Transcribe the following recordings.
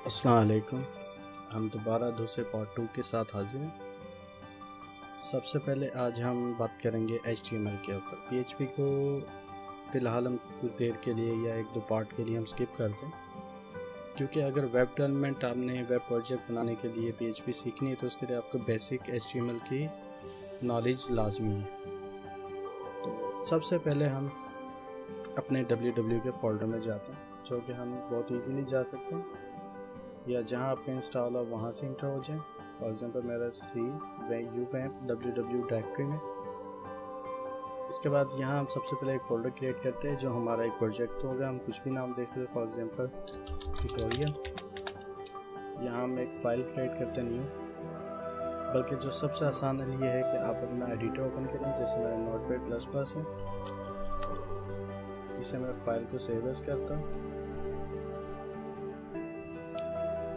अस्सलाम वालेकुम। हम दोबारा दूसरे पार्ट 2 के साथ हाजिर हैं। सबसे पहले आज हम बात करेंगे HTML के ऊपर। PHP को फ़िलहाल हम कुछ देर के लिए या एक दो पार्ट के लिए हम स्किप करते हैं, क्योंकि अगर वेब डेवलपमेंट आपने वेब प्रोजेक्ट बनाने के लिए PHP सीखनी है तो उसके लिए आपको बेसिक HTML की नॉलेज लाजमी है। तो सबसे पहले हम अपने www के फोल्डर में जाते हैं, जो कि हम बहुत इजीली जा सकते हैं, या जहां आपका इंस्टॉल हो वहां से इंटर हो जाए। फॉर एग्जांपल मेरा www डायरेक्टरी में। इसके बाद यहां हम सबसे पहले एक फ़ोल्डर क्रिएट करते हैं जो हमारा एक प्रोजेक्ट होगा। हम कुछ भी नाम दे सकते हैं, फॉर एग्जांपल ट्यूटोरियल। यहां हम एक फ़ाइल क्रिएट करते हैं न्यू। बल्कि जो सबसे आसान ये है कि आप अपना एडिटर ओपन करें, जैसे मेरा नोटपैड++ है। इसे मैं फाइल को सेव एज करता हूँ,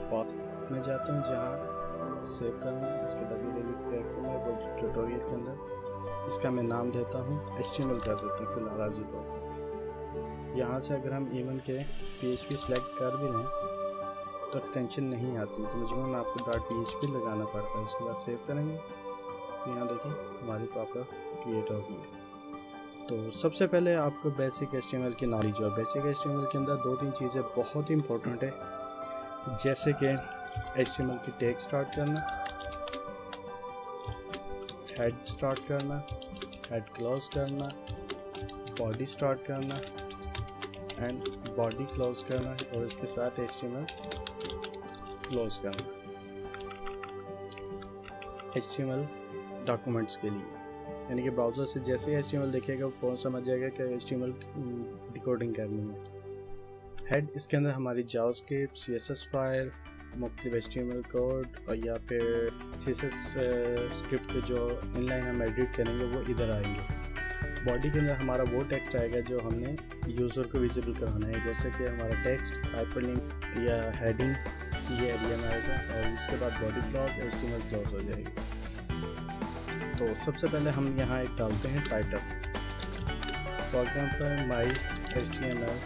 पाथ में जाता हूँ जहाँ सेव करना है। इसके www में ट्यूटोरियल के अंदर इसका मैं नाम देता हूँ HTML कर देता हूँ फिलहाल आज को। यहाँ से अगर हम इवन के PHP सेलेक्ट कर भी लें तो एक्सटेंशन नहीं आती, तो मजबूरन आपको .php लगाना पड़ता है। उसके बाद सेव करेंगे तो यहाँ देखिए हमारी प्रॉपर क्रिएट होगी। तो सबसे पहले आपको बेसिक HTML की नॉलेज हो। बेसिक HTML के अंदर दो तीन चीज़ें बहुत ही इंपॉर्टेंट है, जैसे कि HTML की टैग स्टार्ट करना, हेड स्टार्ट करना, हेड क्लोज करना, बॉडी स्टार्ट करना एंड बॉडी क्लोज करना, और इसके साथ HTML क्लोज करना HTML डॉक्यूमेंट्स के लिए। यानी कि ब्राउज़र से जैसे ही HTML देखेगा फ़ोन समझ जाएगा कि HTML डिकोडिंग करनी है। हेड इसके अंदर हमारी जावास्क्रिप्ट, CSS फाइल, मुख्तलिफ HTML कोड, और या फिर CSS स्क्रिप्ट के जो इनलाइन हम एडिट करेंगे वो इधर आएंगे। बॉडी के अंदर हमारा वो टेक्स्ट आएगा जो हमने यूज़र को विजिबल कराना है, जैसे कि हमारा टेक्स्ट, हाइपरलिंक या हेडिंग, ये एरिया में आएगा। और उसके बाद बॉडी क्लॉज HTML क्लॉज हो जाएगी। तो सबसे पहले हम यहाँ एक डालते हैं title, for example my HTML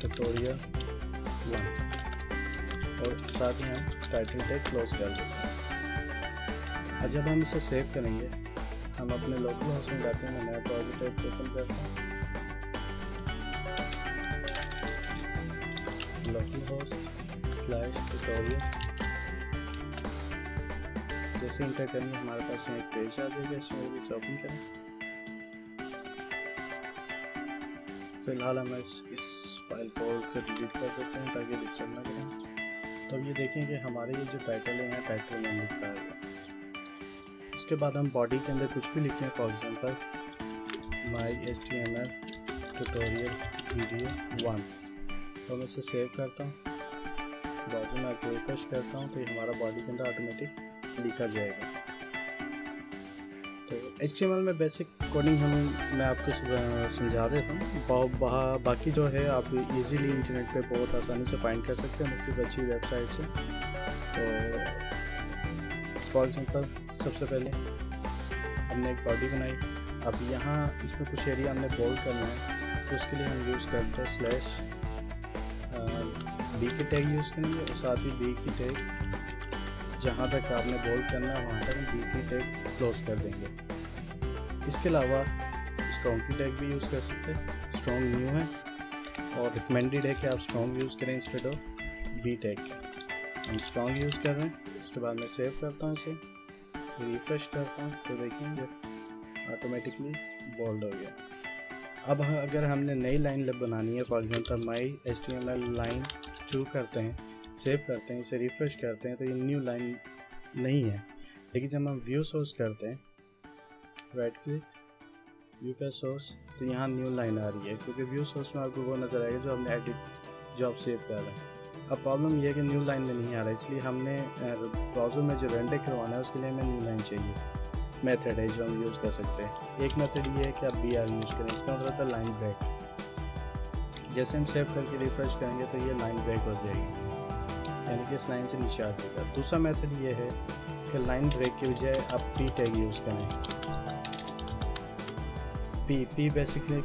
tutorial 1, और साथ ही हम टाइटल टैग क्लोज कर देते हैं। और जब हम इसे सेव करेंगे हम अपने लोकल होस्ट में जाते हैं। मैं नया प्रोजेक्ट ओपन करता हूँ, लोकल होस्ट /ट्यूटोरियल। जैसे इंटर करेंगे हमारे पास एक पेज आ जाएगा। इसे ओपन करें। फिलहाल हम इस फाइल को डिलीट कर देते हैं ताकि डिस्टर्ब ना करें। तो ये देखें कि हमारे ये जो टाइटल है यहाँ टाइटल में लिखा है। उसके बाद हम बॉडी के अंदर कुछ भी लिखें, for example my HTML tutorial video 1। तो मैं इसे सेव करता हूँ, ब्राउज़र में आके रिफ्रेश करता हूँ तो ये हमारा बॉडी के अंदर ऑटोमेटिक लिखा जाएगा। तो HTML में बेसिक कोडिंग मैं आपको समझा देता हूँ। बाकी जो है आप इजीली इंटरनेट पे बहुत आसानी से फाइंड कर सकते हैं मुख्तलिफ अच्छी वेबसाइट से। तो फॉर एग्जांपल सबसे पहले हमने एक बॉडी बनाई। अब यहाँ इसमें कुछ एरिया हमने बोल्ड करना है, तो उसके लिए हम यूज़ करते हैं /b की टैग यूज़ करेंगे, और साथ ही b की टैग जहाँ तक आपने बोल्ड करना है वहाँ तक b की टैग क्लोज कर देंगे। इसके अलावा स्ट्रॉन्ग की टैग भी यूज़ कर सकते हैं। स्ट्रॉन्ग न्यू है और रिकमेंडेड है कि आप स्ट्रॉन्ग यूज़ करें इंस्टेड ऑफ b टैग के। हम स्ट्रॉन्ग यूज़ कर रहे हैं। उसके बाद मैं सेव करता हूँ, इसे रिफ्रेश करता हूँ तो देखेंगे ऑटोमेटिकली बोल्ड हो गया। अब अगर हमने नई लाइन बनानी है, for example my HTML line 2 करते हैं, सेव करते हैं, इसे रिफ्रेश करते हैं तो ये न्यू लाइन नहीं है। लेकिन जब हम व्यू सोर्स करते हैं, राइट क्लिक व्यू का सोर्स, तो यहाँ न्यू लाइन आ रही है, क्योंकि व्यू सोर्स में आपको वो नज़र आएगा जो हमने एडिट जो आप सेव कर रहे हैं। अब प्रॉब्लम ये है कि न्यू लाइन में नहीं आ रहा है, इसलिए हमने ब्राउज़र में जो रेंडर करवाना है उसके लिए हमें न्यू लाइन चाहिए। मेथड है जो हम यूज़ कर सकते हैं। एक मेथड ये है कि आप BR यूज़ करें, इसका मतलब है लाइन ब्रेक। जैसे हम सेव करके रिफ्रेश करेंगे तो ये लाइन ब्रेक हो जाएगी, यानी कि इस लाइन से नीचे आ जाएगा। दूसरा मेथड ये है कि लाइन ब्रेक की बजाय आप p टैग यूज़ करें। p बेसिकली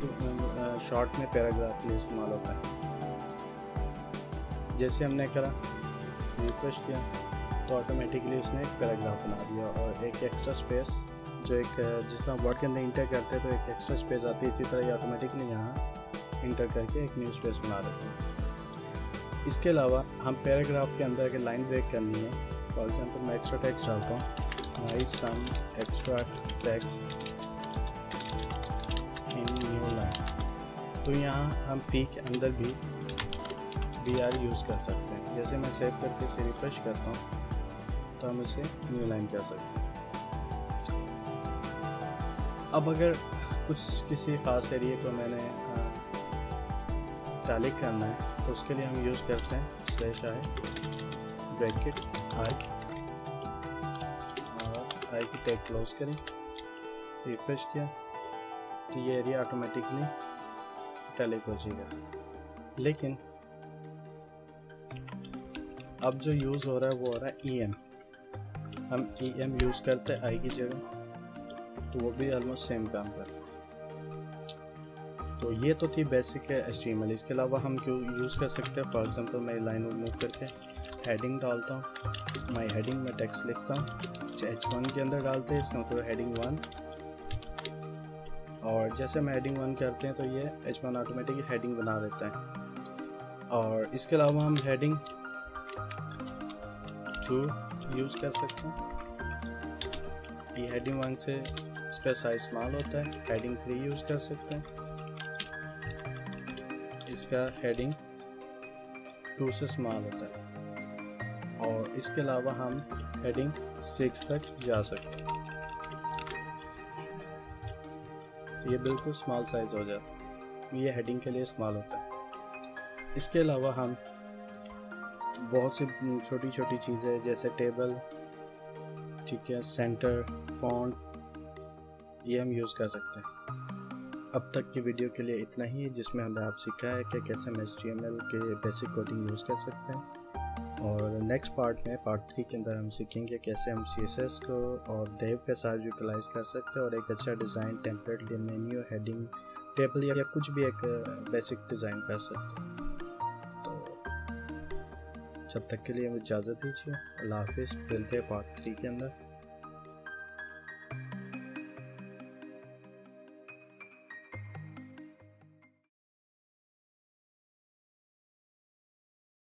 शॉर्ट में पैराग्राफ के लिए इस्तेमाल होता है। जैसे हमने करा रिफ्रेश किया तो ऑटोमेटिकली उसने एक पैराग्राफ बना दिया और एक एक्स्ट्रा स्पेस जो एक जिस तरह वर्ड के अंदर इंटर करते हैं तो एक एक्स्ट्रा स्पेस आती है, इसी तरह ये ऑटोमेटिकली यहाँ इंटर करके एक न्यू स्पेस बना देते हैं। इसके अलावा हम पैराग्राफ के अंदर अगर लाइन ब्रेक करनी है, फॉर एग्जांपल मैं एक्स्ट्रा टेक्स्ट डालता हूँ, my some extra text in new line, तो यहाँ हम पी के अंदर भी BR यूज़ कर सकते हैं। जैसे मैं सेव करके इसे रिफ्रेश करता हूँ तो हम इसे न्यू लाइन कर सकते हैं। अब अगर कुछ किसी ख़ास एरिया को मैंने इटैलिक करना है तो उसके लिए हम यूज़ करते हैं /i ब्रैकेट i और i की टैग क्लोज करें, रिफ्रेश किया तो ये एरिया ऑटोमेटिकली इटैलिक हो जाएगा। लेकिन अब जो यूज़ हो रहा है वो हो रहा है EM, हम EM यूज़ करते हैं i की जगह, तो वो भी ऑलमोस्ट सेम काम कर। तो ये तो थी बेसिक HTML। इसके अलावा हम क्यों यूज़ कर सकते हैं, फॉर एग्जांपल मैं लाइन मूव करके हेडिंग डालता हूँ, माई हेडिंग में टेक्स्ट लिखता हूँ, H1 के अंदर डालते हैं, इसका मतलब हेडिंग 1, और जैसे हम हेडिंग 1 करते हैं तो ये H1 ऑटोमेटिकली हेडिंग बना देता है। और इसके अलावा हम हेडिंग 2 यूज़ कर सकते हैं, ये हेडिंग 1 से इसका साइज स्मॉल होता है। हेडिंग 3 यूज़ कर सकते हैं, इसका हेडिंग 2 से स्मॉल होता है। और इसके अलावा हम हेडिंग 6 तक जा सकते हैं, तो ये बिल्कुल स्मॉल साइज हो जाता है, ये हेडिंग के लिए स्मॉल होता है। इसके अलावा हम बहुत सी छोटी छोटी चीज़ें जैसे टेबल, ठीक है, सेंटर, फॉन्ट, ये हम यूज़ कर सकते हैं। अब तक की वीडियो के लिए इतना ही है, जिसमें हमने आप सीखा है कि कैसे हम HTML के बेसिक कोडिंग यूज़ कर सकते हैं। और नेक्स्ट पार्ट में, पार्ट 3 के अंदर हम सीखेंगे कैसे हम CSS को और डेव के साथ यूटिलाइज कर सकते हैं और एक अच्छा design, template, menu, heading, table या कुछ भी एक बेसिक डिज़ाइन कर सकते हैं। तो जब तक के लिए हमें इजाज़त दीजिए, अल्लाह हाफिज़, मिलते हैं पार्ट 3 के अंदर।